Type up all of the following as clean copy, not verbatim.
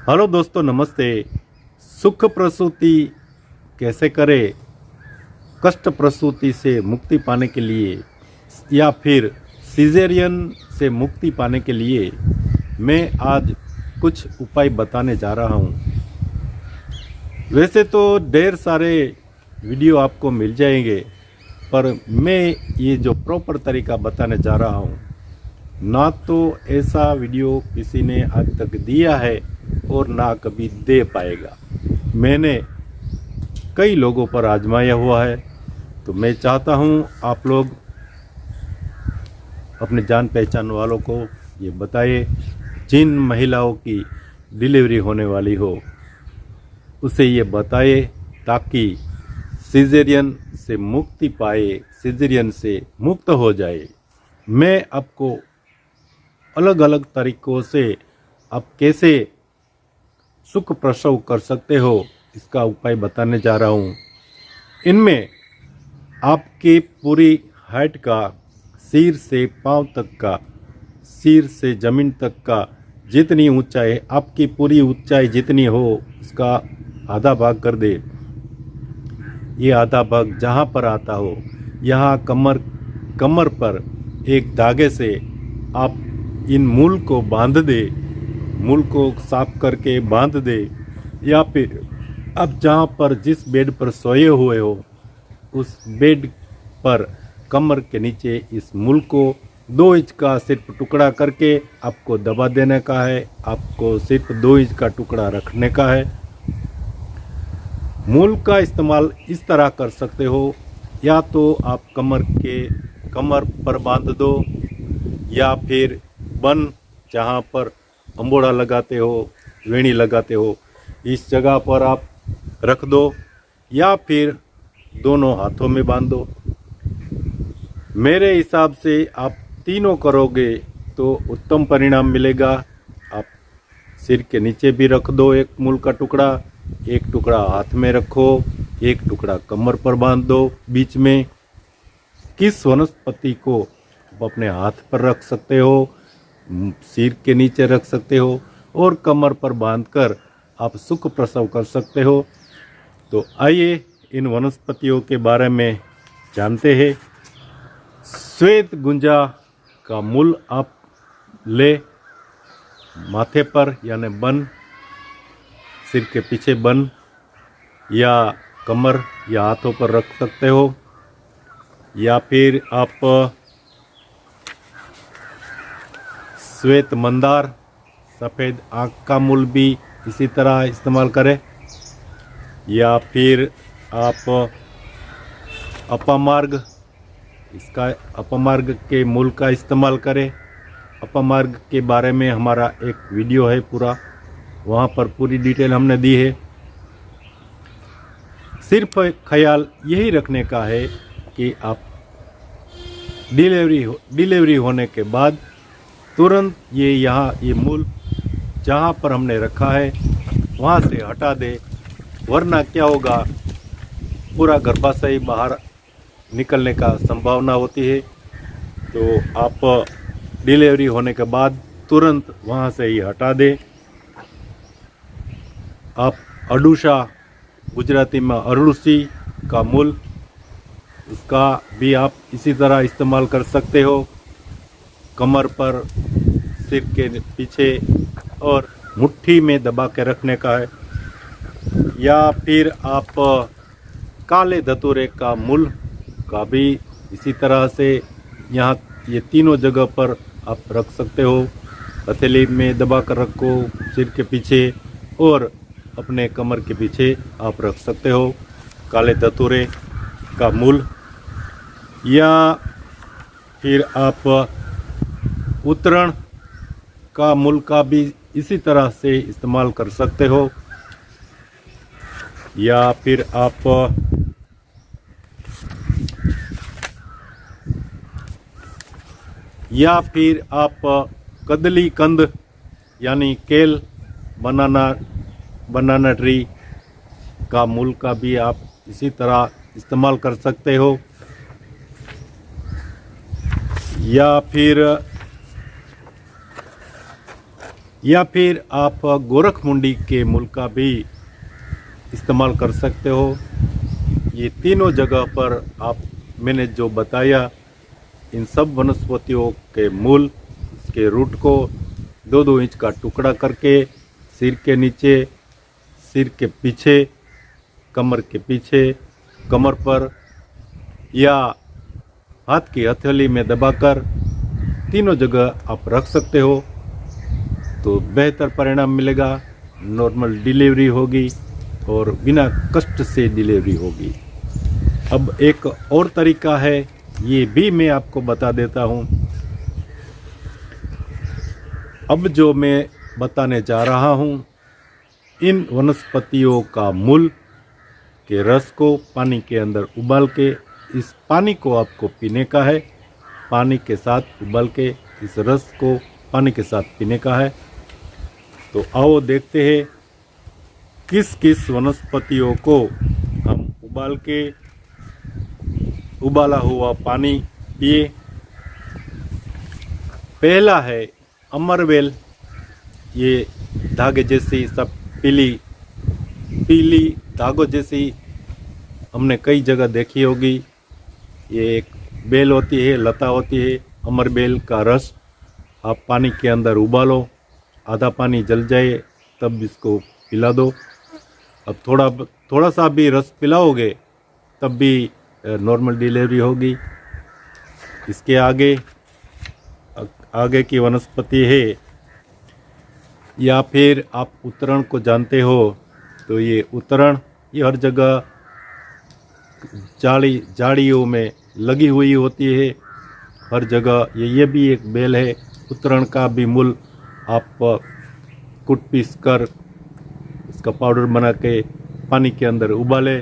Hello दोस्तों, नमस्ते। सुख प्रसूति कैसे करें, कष्ट प्रसूति से मुक्ति पाने के लिए या फिर सीजेरियन से मुक्ति पाने के लिए मैं आज कुछ उपाय बताने जा रहा हूँ। वैसे तो ढेर सारे वीडियो आपको मिल जाएंगे, पर मैं ये जो प्रॉपर तरीका बताने जा रहा हूँ, ना तो ऐसा वीडियो किसी ने आज तक दिया है और ना कभी दे पाएगा। मैंने कई लोगों पर आजमाया हुआ है, तो मैं चाहता हूँ आप लोग अपने जान पहचान वालों को ये बताइए। जिन महिलाओं की डिलीवरी होने वाली हो उसे ये बताइए, ताकि सिजेरियन से मुक्ति पाए, सिजेरियन से मुक्त हो जाए। मैं आपको अलग अलग तरीकों से आप कैसे सुख प्रसव कर सकते हो इसका उपाय बताने जा रहा हूँ। इनमें आपकी पूरी हाइट का, सिर से पांव तक का, सिर से ज़मीन तक का जितनी ऊंचाई, आपकी पूरी ऊंचाई जितनी हो उसका आधा भाग कर दे। ये आधा भाग जहाँ पर आता हो, यहाँ कमर पर एक धागे से आप इन मूल को बांध दे, मूल को साफ करके बांध दे। या फिर अब जहाँ पर जिस बेड पर सोए हुए हो उस बेड पर कमर के नीचे इस मूल को 2 इंच का सिर्फ टुकड़ा करके आपको दबा देने का है। आपको सिर्फ 2 इंच का टुकड़ा रखने का है। मूल का इस्तेमाल इस तरह कर सकते हो, या तो आप कमर पर बांध दो, या फिर बन जहाँ पर अंबोड़ा लगाते हो, वेणी लगाते हो, इस जगह पर आप रख दो, या फिर दोनों हाथों में बांध दो। मेरे हिसाब से आप तीनों करोगे तो उत्तम परिणाम मिलेगा। आप सिर के नीचे भी रख दो एक मूल का टुकड़ा, एक टुकड़ा हाथ में रखो, एक टुकड़ा कमर पर बांध दो। बीच में किस वनस्पति को आप अपने हाथ पर रख सकते हो, सिर के नीचे रख सकते हो और कमर पर बांधकर आप सुख प्रसव कर सकते हो। तो आइए इन वनस्पतियों के बारे में जानते हैं। श्वेत गुंजा का मूल आप ले, माथे पर यानी बन, सिर के पीछे बन या कमर या हाथों पर रख सकते हो। या फिर आप श्वेत मंदार, सफ़ेद आँख का मूल भी इसी तरह इस्तेमाल करें। या फिर आप अपमार्ग, इसका अपमार्ग के मूल का इस्तेमाल करें। अपमार्ग के बारे में हमारा एक वीडियो है पूरा, वहाँ पर पूरी डिटेल हमने दी है। सिर्फ ख्याल यही रखने का है कि आप डिलीवरी होने के बाद तुरंत ये मूल जहाँ पर हमने रखा है वहाँ से हटा दे, वरना क्या होगा, पूरा गर्भाशय बाहर निकलने का संभावना होती है। तो आप डिलीवरी होने के बाद तुरंत वहाँ से ही हटा दें। आप अडुशा, गुजराती में अरुसी का मूल, उसका भी आप इसी तरह इस्तेमाल कर सकते हो। कमर पर, सिर के पीछे और मुट्ठी में दबा के रखने का है। या फिर आप काले धतूरे का मूल का भी इसी तरह से यहाँ ये तीनों जगह पर आप रख सकते हो। हथेली में दबा कर रखो, सिर के पीछे और अपने कमर के पीछे आप रख सकते हो काले धतूरे का मूल। या फिर आप उतरण का मूल का भी इसी तरह से इस्तेमाल कर सकते हो। या फिर आप कदली कंद यानी केल, बनाना ट्री का मूल का भी आप इसी तरह इस्तेमाल कर सकते हो। या फिर आप गोरखमुंडी के मूल का भी इस्तेमाल कर सकते हो। ये तीनों जगह पर आप मैंने जो बताया इन सब वनस्पतियों के मूल के रूट को 2-2 इंच का टुकड़ा करके सिर के नीचे, सिर के पीछे, कमर के पीछे, कमर पर या हाथ की हथेली में दबाकर तीनों जगह आप रख सकते हो तो बेहतर परिणाम मिलेगा। नॉर्मल डिलीवरी होगी और बिना कष्ट से डिलीवरी होगी। अब एक और तरीका है, ये भी मैं आपको बता देता हूँ। अब जो मैं बताने जा रहा हूँ, इन वनस्पतियों का मूल के रस को पानी के अंदर उबाल के, इस पानी को आपको पीने का है। पानी के साथ उबाल के इस रस को पानी के साथ पीने का है। तो आओ देखते हैं किस किस वनस्पतियों को हम उबाल के उबाला हुआ पानी पिए। पहला है अमरवेल। ये धागे जैसी सब पीली धागों जैसी हमने कई जगह देखी होगी। ये एक बेल होती है, लता होती है। अमरवेल का रस आप पानी के अंदर उबालो, आधा पानी जल जाए तब इसको पिला दो। अब थोड़ा सा भी रस पिलाओगे तब भी नॉर्मल डिलीवरी होगी। इसके आगे की वनस्पति है, या फिर आप उतरण को जानते हो तो ये उतरण ये हर जगह झाड़ियों में लगी हुई होती है हर जगह। ये भी एक बेल है। उतरण का भी मूल आप कूट पीस कर इसका पाउडर बना के पानी के अंदर उबाले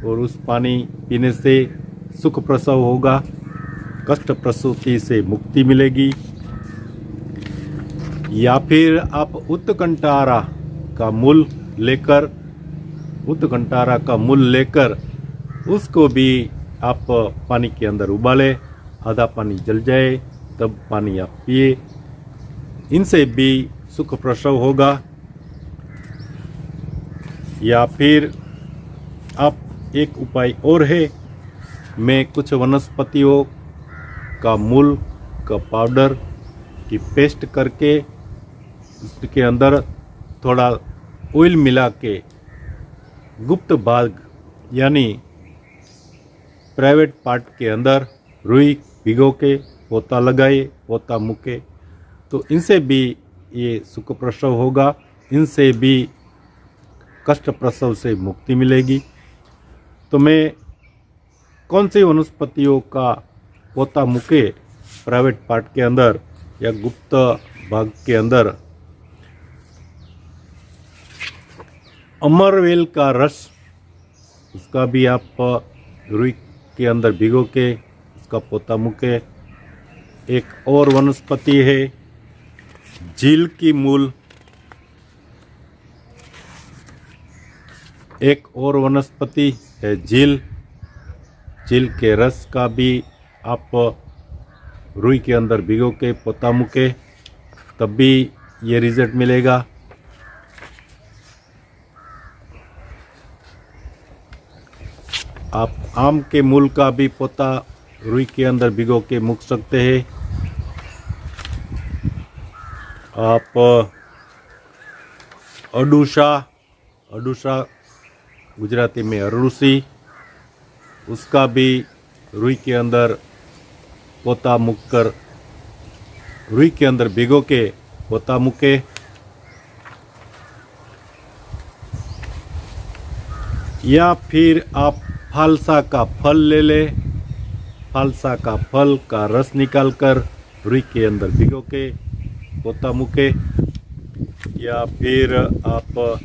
और उस पानी पीने से सुख प्रसव होगा, कष्ट प्रसूति से मुक्ति मिलेगी। या फिर आप उत्कंटारा का मूल लेकर उसको भी आप पानी के अंदर उबाले, आधा पानी जल जाए तब पानी आप पिए। इनसे भी सुख प्रसव होगा। या फिर आप एक उपाय और है, मैं कुछ वनस्पतियों का मूल का पाउडर की पेस्ट करके उसके अंदर थोड़ा ऑयल मिला के गुप्त भाग यानी प्राइवेट पार्ट के अंदर रुई भिगो के पोता लगाए, पोता मुके, तो इनसे भी ये सुख प्रसव होगा। इनसे भी कष्ट प्रसव से मुक्ति मिलेगी। तो मैं कौन सी वनस्पतियों का पोता मुके प्राइवेट पार्ट के अंदर या गुप्त भाग के अंदर, अमरवेल का रस, उसका भी आप रुई के अंदर भिगो के उसका पोता मुके। एक और वनस्पति है झील की मूल। एक और वनस्पति है झील के रस का भी आप रुई के अंदर भिगो के पोता मुके, तब भी ये रिजल्ट मिलेगा। आप आम के मूल का भी पोता रुई के अंदर भिगो के मुक सकते हैं। आप अडूसा गुजराती में अरूसी, उसका भी रुई के अंदर पोता मुक कर रुई के अंदर भिगो के पोता मुके। या फिर आप फालसा का फल ले ले, फालसा का फल का रस निकालकर रुई के अंदर भिगो के पोता मुके। या फिर आप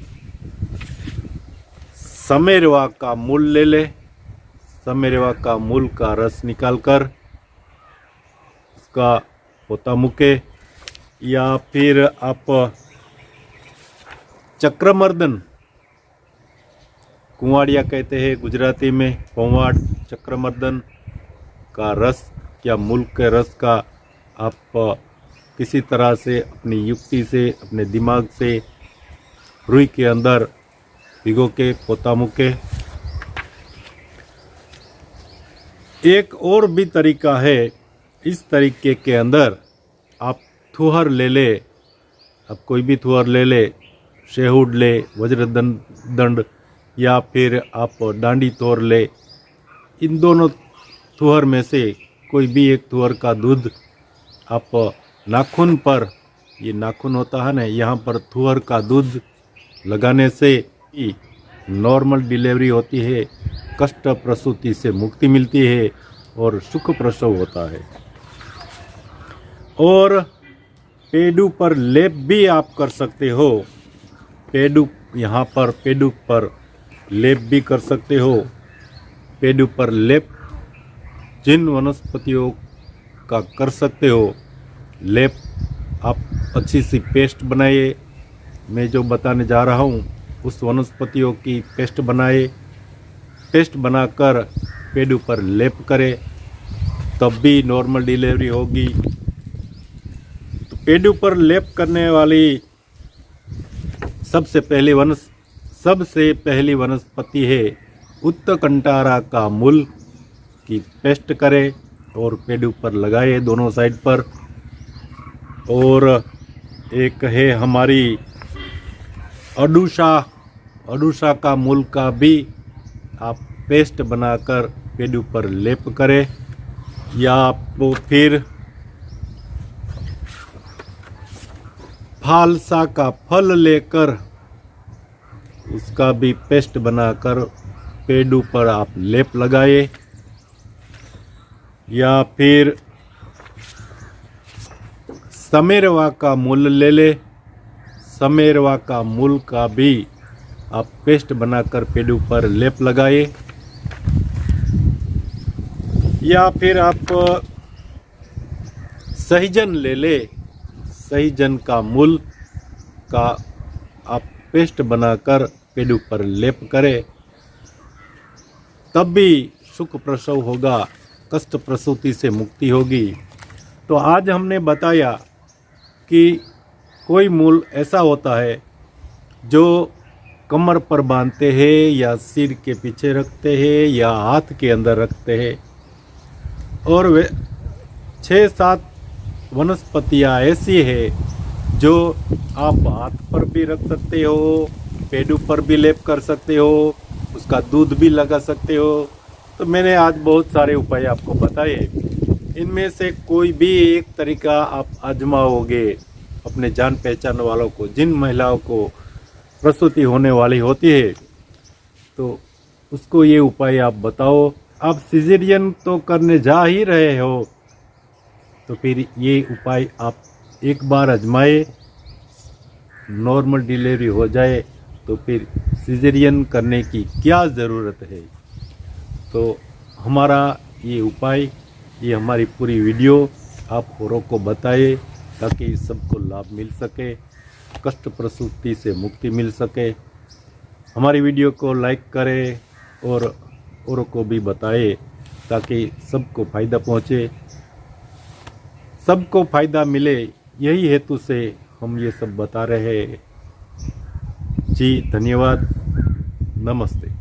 समेरवा का मूल ले ले, समेरवा का मूल का रस निकालकर उसका पोता मुके। या फिर आप चक्रमर्दन, कुंवाड़िया कहते हैं गुजराती में, पौवाड़, चक्रमर्दन का रस या मूल के रस का आप किसी तरह से अपनी युक्ति से, अपने दिमाग से रुई के अंदर भिगो के पोता मूके। एक और भी तरीका है, इस तरीके के अंदर आप थुहर ले ले, आप कोई भी थुहर ले ले, शेहुड ले, वज्रदंड या फिर आप डांडी तोड़ ले। इन दोनों थुहर में से कोई भी एक थुहर का दूध आप नाखून पर, ये नाखून होता है ना, यहाँ पर थुहर का दूध लगाने से ही नॉर्मल डिलीवरी होती है, कष्ट प्रसूति से मुक्ति मिलती है और सुख प्रसव होता है। और पेडू पर लेप भी आप कर सकते हो। पेडू यहाँ पर पेडू पर लेप भी कर सकते हो। पेडू पर लेप जिन वनस्पतियों का कर सकते हो लेप, आप अच्छी सी पेस्ट बनाइए। मैं जो बताने जा रहा हूँ उस वनस्पतियों की पेस्ट बनाए। पेस्ट बनाकर पेडू पर लेप करें, तब भी नॉर्मल डिलीवरी होगी। तो पेडू पर लेप करने वाली सबसे पहली वनस्पति है उत्तकंटारा का मूल की पेस्ट करें और पेडू पर लगाए दोनों साइड पर। और एक है हमारी अडूसा का मूल का भी आप पेस्ट बनाकर पेडू पर लेप करें, या आप फिर फालसा का फल लेकर उसका भी पेस्ट बनाकर पेडू पर आप लेप लगाए, या फिर समेरवा का मूल ले ले। समेरवा का मूल का भी आप पेस्ट बनाकर पेडू पर लेप लगाए, या फिर आप सहीजन ले ले। सहीजन का मूल का आप पेस्ट बनाकर पेडू पर लेप करें, तब भी सुख प्रसव होगा, कष्ट प्रसूति से मुक्ति होगी। तो आज हमने बताया कि कोई मूल ऐसा होता है जो कमर पर बांधते हैं या सिर के पीछे रखते हैं या हाथ के अंदर रखते हैं, और वे 6-7 वनस्पतियाँ ऐसी है जो आप हाथ पर भी रख सकते हो, पेडू पर भी लेप कर सकते हो, उसका दूध भी लगा सकते हो। तो मैंने आज बहुत सारे उपाय आपको बताए, इनमें से कोई भी एक तरीका आप आजमाओगे अपने जान पहचान वालों को, जिन महिलाओं को प्रसूति होने वाली होती है, तो उसको ये उपाय आप बताओ। आप सिजेरियन तो करने जा ही रहे हो, तो फिर ये उपाय आप एक बार आजमाए, नॉर्मल डिलीवरी हो जाए तो फिर सिजेरियन करने की क्या ज़रूरत है। तो हमारा ये उपाय, ये हमारी पूरी वीडियो आप औरों को बताए ताकि सबको लाभ मिल सके, कष्ट प्रसूति से मुक्ति मिल सके। हमारी वीडियो को लाइक करें और औरों को भी बताए ताकि सबको फ़ायदा पहुँचे, सबको फ़ायदा मिले। यही हेतु से हम ये सब बता रहे हैं। जी धन्यवाद, नमस्ते।